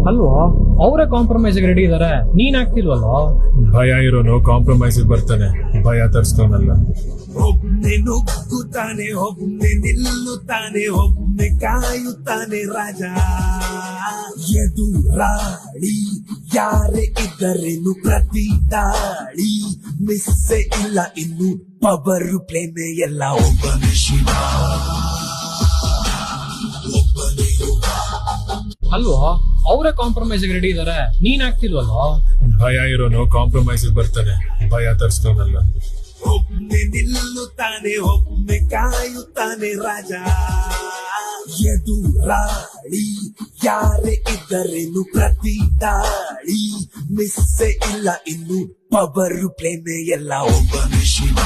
ಅಲ್ವಾ, ಅವರೇ compromise ready ಇದಾರೆ, ನೀನ್ ಆಗ್ತಿಲ್ವಲ್ವಾ? ಭಯ ಇರೋನು ಕಾಂಪ್ರಮೈಸ್ ಬರ್ತಾನೆ, ಭಯ ತರ್ಸ್ಕೊನಲ್ಲ. ಒಬ್ಬನೇ ನುಗ್ಗುತ್ತಾನೆ, ಒಬ್ಬನೇ ನಿಲ್ಲುತ್ತಾನೆ, ಒಬ್ಬನೇ ಕಾಯುತ್ತಾನೆ ರಾಜ. ಎದುರಾಳಿ ಯಾರೇ ಇದ್ದರೇನು ಪ್ರತಿ ದಾಳಿ ಮಿಸ್ಸೆ ಇಲ್ಲ, ಇನ್ನು ಪವರ್ ಪ್ಲೇನೆ ಎಲ್ಲ. ಒಬ್ಬನೇ ಶಿವ, ಒಬ್ಬನೇ ಯುವ. ಅಲ್ವಾ, ಅವರೇ ಕಾಂಪ್ರಮೈಸ್ ರೆಡಿ ಇದಾರೆ, ನೀನ್ ಆಗ್ತಿಲ್ವಲ್ವಾ? ಭಯ ಇರೋನು ಕಾಂಪ್ರಮೈಸ್ ಬರ್ತಾನೆ, ಭಯ ತರ್ಸ್ಕೊನಲ್ಲ. ಒಬ್ಬನೇ ನಿಲ್ಲುತ್ತಾನೆ, ಒಬ್ಬನೇ ಕಾಯುತ್ತಾನೆ ರಾಜ. ಎದುರಾಳಿ ಯಾರೇ ಇದ್ದರೇನು ಪ್ರತಿ ದಾಳಿ ಮಿಸ್ಸೆ ಇಲ್ಲ, ಇನ್ನು ಪವರ್ ಪ್ಲೇನೆ ಎಲ್ಲ. ಒಬ್ಬನೇ ಶಿವ.